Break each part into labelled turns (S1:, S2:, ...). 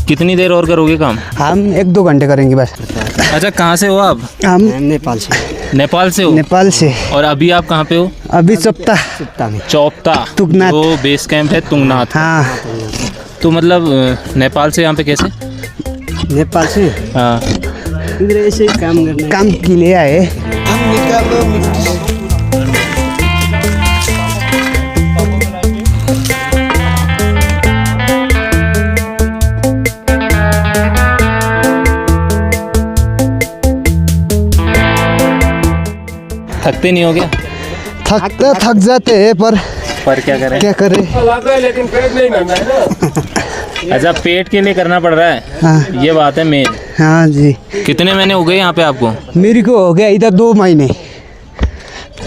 S1: कितनी देर और करोगे काम?
S2: हम 1-2 घंटे करेंगे बस।
S1: अच्छा, कहाँ से हो आप?
S2: हम नेपाल से।
S1: नेपाल से हो?
S2: नेपाल से।
S1: और अभी आप कहाँ पे हो?
S2: अभी चोपता में।
S1: चोपता,
S2: तुंगनाथ।
S1: जो बेस कैंप है तुंगनाथ।
S2: हाँ।
S1: तो मतलब नेपाल से यहाँ पे कैसे?
S2: नेपाल से
S1: हाँ,
S2: इधर ऐसे काम के लिए आए।
S1: थकते नहीं हो गया?
S2: थक जाते हैं पर
S1: क्या करें?
S2: लेकिन पेट नहीं भरना है ना।
S1: अच्छा, पेट के लिए करना पड़ रहा है।
S2: हाँ।
S1: ये बात है मेन।
S2: हाँ जी।
S1: कितने महीने हो गए यहाँ पे आपको?
S2: मेरे को हो गया इधर 2 महीने।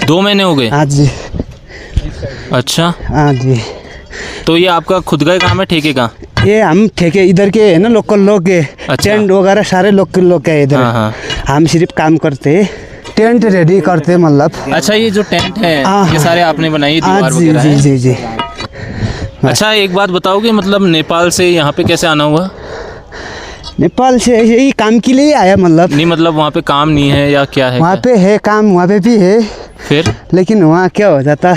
S1: 2 महीने हो गए?
S2: हाँ जी।
S1: अच्छा,
S2: हाँ जी।
S1: तो ये आपका खुद का ही काम है, ठेके का?
S2: ये हम ठेके इधर के है ना, लोकल लोग के।
S1: अच्छा।
S2: टेंट वगैरह सारे लोकल लोग के इधर।
S1: हाँ, हाँ।
S2: हम सिर्फ काम करते, टेंट रेडी करते मतलब।
S1: अच्छा, ये जो टेंट है
S2: हाँ,
S1: ये सारे आपने बनाई, दीवार
S2: हाँ जी
S1: वगैरह
S2: जी
S1: है?
S2: जी जी।
S1: अच्छा, एक बात बताओगे, मतलब नेपाल से यहाँ पे कैसे आना हुआ?
S2: नेपाल से यही काम के लिए आया मतलब।
S1: नहीं मतलब वहाँ पे काम नहीं है या क्या है?
S2: वहाँ पे है काम, वहाँ पे भी है,
S1: फिर?
S2: लेकिन वहाँ क्या हो जाता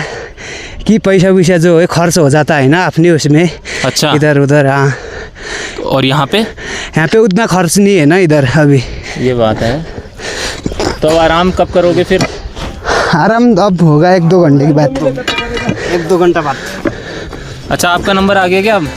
S2: कि पैसा वैसा जो है खर्च हो जाता है ना अपने उसमें।
S1: अच्छा।
S2: इधर उधर। हाँ।
S1: और यहाँ पे
S2: उतना खर्च नहीं है ना इधर अभी।
S1: ये बात है। तो आराम कब करोगे फिर?
S2: आराम अब होगा 1-2 घंटे की बात। 1-2 घंटा बाद।
S1: अच्छा, आपका नंबर आ गया क्या अब?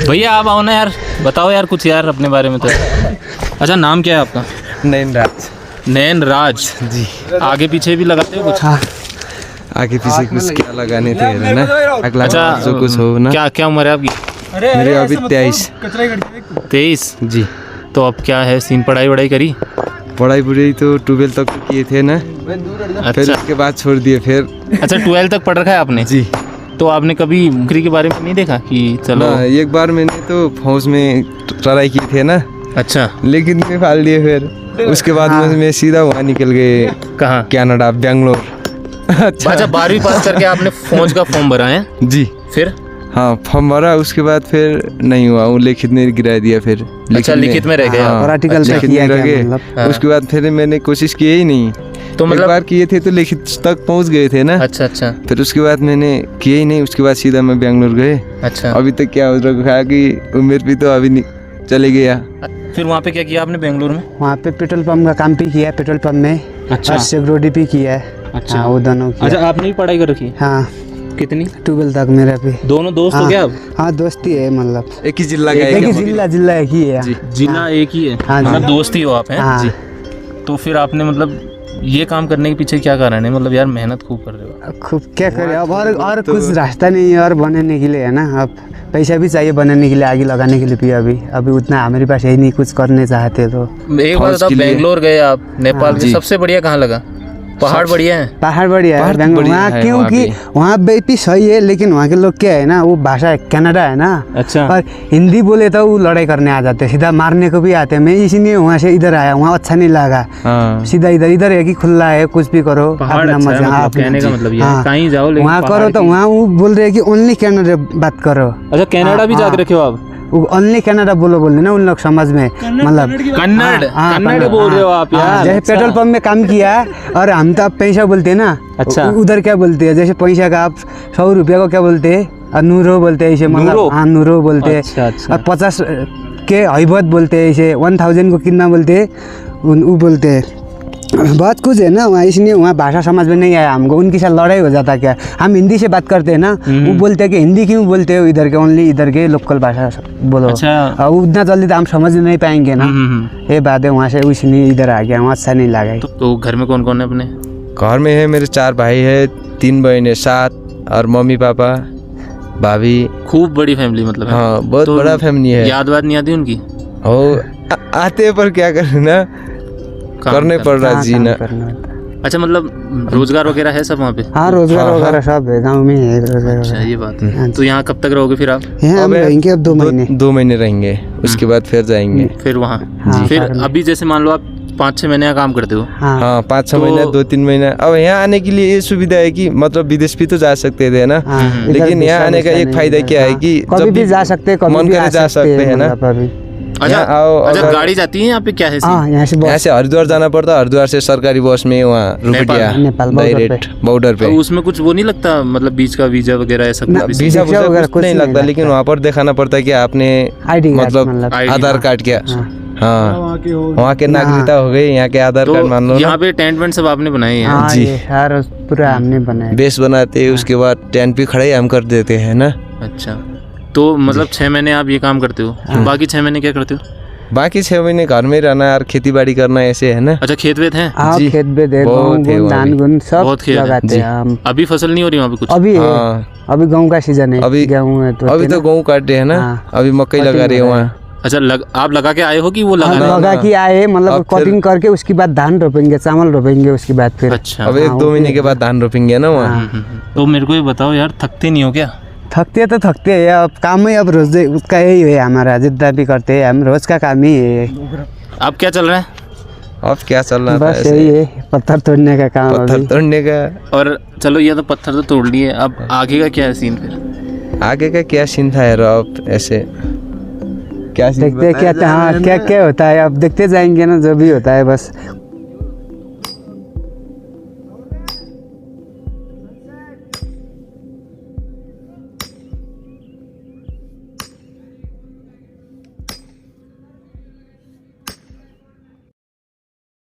S1: भैया आप आओ ना यार, बताओ यार कुछ यार अपने बारे में तो। अच्छा, नाम क्या है आपका?
S3: नैन राज।
S1: नैन राज
S3: जी।
S1: आगे पीछे भी लगाते हो कुछ?
S2: हाँ।
S3: आगे पीछे कुछ क्या लगाने थे ना, अगला
S1: अच्छा,
S3: जो कुछ हो ना।
S1: क्या उम्र है आपकी?
S3: मेरी अभी 23।
S1: 23?
S3: जी।
S1: तो अब क्या है सीन, पढ़ाई वढ़ाई करी?
S3: पढ़ाई तो 12 तक किए थे ना, फिर
S1: अच्छा।
S3: उसके बाद छोड़ दिए फिर।
S1: अच्छा, 12 तक पढ़ रखा है आपने?
S3: जी।
S1: तो आपने कभी नौकरी के बारे में नहीं देखा कि चलो?
S3: ना, एक बार मैंने तो फौज में ट्राई किए थे ना।
S1: अच्छा।
S3: लेकिन मैं फाल दिए फिर। उसके बाद मैं सीधा वहाँ निकल गए।
S1: कहाँ?
S3: कनाडा, बेंगलोर।
S1: अच्छा, 12वीं पास करके आपने फौज का फॉर्म भरा है?
S3: जी।
S1: फिर?
S3: हाँ, फॉर्म भरा, उसके बाद फिर नहीं हुआ, वो लिखित में गिरा दिया फिर।
S1: अच्छा, लिखित में रह गए?
S3: हाँ,
S2: प्रैक्टिकल पे
S3: लिखित
S2: किया
S3: में रह
S2: क्या
S3: गए।
S2: मतलब?
S3: उसके बाद फिर मैंने कोशिश की ही नहीं।
S1: तो मतलब
S3: एक बार किए थे तो लिखित तक पहुंच गए थे ना।
S1: अच्छा।
S3: फिर उसके बाद मैंने किए ही नहीं, उसके बाद सीधा मैं बेंगलोर गए।
S1: अच्छा।
S3: अभी तक क्या हो रखा है कि उम्र भी तो अभी नहीं चले गया।
S1: फिर वहाँ पे क्या किया आपने बेंगलुरु में?
S2: वहाँ पे पेट्रोल पंप का काम भी किया है, पेट्रोल पंप में।
S1: अच्छा।
S2: और सिक्योरिटी भी किया है।
S1: अच्छा।
S2: हाँ, वो दोनों किया।
S1: अच्छा, आपने भी पढ़ाई कर रखी?
S2: हाँ।
S1: कितनी?
S2: 12 तक मेरा भी।
S1: दोनों दोस्त हो क्या अब?
S2: हाँ, दोस्ती है मतलब।
S3: एक ही जिला का
S2: एक ही जिला एक ही है।
S1: जिला एक ही है?
S2: हाँ जी।
S1: मतलब दोस्त ही हो आप हैं?
S2: हाँ।
S1: जी। तो फिर आपने मतलब ये काम करने के पीछे क्या कारण है? मतलब यार मेहनत खूब कर रहे हो।
S2: खूब क्या करें अब, और कुछ रास्ता नहीं है और बनाने के लिए है ना। अब पैसा भी चाहिए बनाने के लिए, आगे लगाने के लिए भी। अभी उतना हमारे पास है नहीं कुछ करने चाहते तो।
S1: एक बार बताओ, बेंगलोर गए आप, नेपाल में
S3: जी।
S1: सबसे बढ़िया कहाँ लगा? पहाड़ बढ़िया है?
S2: पहाड़ बढ़िया है
S3: पहाड़ तो
S2: बेंगलोर
S3: बढ़िया
S2: वहाँ,
S3: है
S2: क्योंकि वहाँ भी सही है, लेकिन वहाँ के लोग क्या है ना, वो भाषा कनाडा है ना।
S1: अच्छा।
S2: और हिंदी बोले तो वो लड़ाई करने आ जाते, सीधा मारने को भी आते हैं। मैं इसीलिए वहाँ से इधर आया, वहाँ अच्छा नहीं लगा।
S3: हाँ।
S2: सीधा इधर है कि खुला है, कुछ भी करो
S1: पहाड़ अच्छा है, मतलब कहने का मतलब ये है, कहीं जाओ लेकिन
S2: वहाँ करो तो वहाँ वो बोल रहे हैं कि ओनली कनाडा बात करो।
S1: अच्छा, कनाडा भी जाके रखे हो आप?
S2: ओनली कनाडा बोले ना उन लोग समझ में, मतलब
S1: कन्नड़ बोल रहे हो आप यार?
S2: जैसे पेट्रोल पंप में काम किया और हम तो अब पैसा बोलते हैं ना।
S1: अच्छा।
S2: उधर क्या बोलते हैं, जैसे पैसा का आप 100 रुपया को क्या बोलते हैं, और नूरो बोलते हैं ऐसे, मतलब हाँ नूरो बोलते हैं।
S1: अच्छा।
S2: और 50 के हैबत बोलते हैं ऐसे, 1000 को कितना बोलते हैं वो बोलते हैं। बहुत कुछ है ना वहाँ, इसलिए वहाँ भाषा समझ में नहीं आया हमको। उनके साथ लड़ाई हो जाता क्या, हम हिंदी से बात करते हैं ना, वो बोलते हैं कि हिंदी क्यों बोलते हो इधर के, ओनली इधर के लोकल भाषा बोलो।
S1: अच्छा।
S2: उतना जल्दी तो हम समझ नहीं पाएंगे ना। ये बात है, वहाँ से इसलिए इधर आ गया, वहाँ अच्छा नहीं लगा।
S1: तो घर में कौन कौन है अपने?
S3: घर में है मेरे 4 भाई है, 3 बहन है, 7, और मम्मी पापा भाभी।
S1: खूब बड़ी फैमिली मतलब है?
S3: हाँ, बहुत
S1: तो
S3: बड़ा फैमिली है।
S1: याद बात नहीं आती उनकी?
S3: आते हैं पर क्या करें ना, करने पड़ रहा जी ना।
S1: अच्छा, मतलब रोजगार वगैरह है सब वहाँ पे?
S2: हाँ, रोजगार वगैरह सब है, गाँव में है रोजगार।
S1: अच्छा, ये बात है। तो यहाँ कब तक रहोगे फिर आप?
S2: यहाँ हम रहेंगे अब 2 महीने।
S3: 2 महीने रहेंगे, उसके बाद फिर जाएंगे।
S1: फिर वहाँ?
S2: हाँ,
S1: फिर अभी जैसे मान लो आप आप 5-6 महीने का काम करते हो।
S2: हाँ
S3: हाँ 5-6
S1: तो-
S3: महीना 2-3 महीना। अब यहाँ आने के लिए ये सुविधा है कि मतलब विदेश भी तो जा सकते थे ना,
S2: हाँ, इधर
S3: लेकिन यहाँ
S2: दूसरा
S3: आने का
S2: दूसरा
S3: एक
S2: नहीं
S3: फायदा
S2: है।
S3: क्या है
S2: हाँ,
S3: कि
S2: कभी
S3: जब
S2: भी जा सकते, कभी
S3: मन
S2: भी
S3: करे
S2: आ
S3: जा सकते हैं ना।
S2: मतलब अभी।
S1: अच्छा
S3: यहाँ आओ,
S1: अच्छा,
S3: अगर-
S1: गाड़ी जाती है यहाँ पे, क्या है सीन?
S2: हाँ यहाँ से
S3: यहाँ
S2: बस
S3: से हरिद्वार जाना पड़ता है, हरिद्वार से सरकारी बस में वहाँ रुपया
S2: नेपाल border
S3: डायरेक्ट बॉर्डर पे।
S1: और उसमें कुछ वो नहीं लगता, मतलब बीच का वीजा वगैरह ऐसा
S2: ना,
S1: कुछ?
S3: वीजा
S2: वीजा
S3: वगैरह
S2: वगैरह
S3: कुछ नहीं लगता, लेकिन वहाँ पर दिखाना पड़ता है कि आपने
S2: ID कार्ड
S3: मतलब
S2: मतलब।
S3: आधार कार्ड क्या, हाँ वहाँ के नागरिकता हो गई, यहाँ के आधार कार्ड मान
S1: तो
S3: लो
S1: यहाँ
S3: ना।
S1: पे टेंट वेंट सब आपने बनाए हैं?
S2: हाँ
S3: जी।
S2: ये सारा पूरा हमने बनाया।
S3: बेस बनाते हैं, उसके बाद टेंट पे खड़े हम कर देते हैं ना।
S1: अच्छा, तो मतलब 6 महीने आप ये काम करते हो, बाकी 6 महीने क्या करते हो?
S3: बाकी 6 महीने घर में रहना और खेती बाड़ी करना, ऐसे है ना।
S1: अच्छा, खेत वेत हैं?
S2: हाँ
S3: जी,
S2: खेत में दे
S3: बहुत है
S2: गेहूँ
S3: वहाँ
S2: धान
S3: भी।
S2: गुन सब
S1: बहुत खेत है।
S2: लगाते
S3: जी।
S2: हैं हम।
S1: अभी फसल नहीं हो रही वहाँ पे कुछ?
S2: अभी है,
S3: हाँ
S2: अभी गेहूँ का सीजन है,
S3: अभी-
S2: गेहूँ है तो
S3: अभी तो गेहूँ काटे है ना,
S2: हाँ।
S3: अभी मकई लगा रहे हैं वहाँ।
S1: अच्छा, आप लगा के आए हो कि वो लगा
S2: हाँ,
S1: रहे हैं?
S2: लगा के आए, मतलब
S3: अब फिर-
S2: कटिंग करके उसके बाद धान रोपेंगे, चावल रोपेंगे उसके बाद फिर।
S1: अच्छा,
S3: अब 1-2 महीने के बाद धान रोपेंगे ना वहाँ।
S1: तो मेरे को ये बताओ यार, थकते नहीं हो क्या?
S2: थकते तो थकते हैं, अब काम ही अब रोज उसका यही है हमारा, जितना भी करते हैं हम रोज का काम ही है।
S1: अब क्या चल रहा है?
S3: अब क्या चल रहा था
S2: बस
S3: ऐसे?
S2: यही है, पत्थर तोड़ने का काम
S3: पत्थर
S2: अभी।
S3: तोड़ने का।
S1: और चलो, ये तो पत्थर तो तोड़ लिए, अब आगे का क्या है सीन फिर?
S3: आगे का क्या सीन था यार, अब ऐसे क्या सीन
S2: देखते हैं क्या, हाँ क्या क्या होता है, अब देखते जाएंगे ना, जो भी होता है बस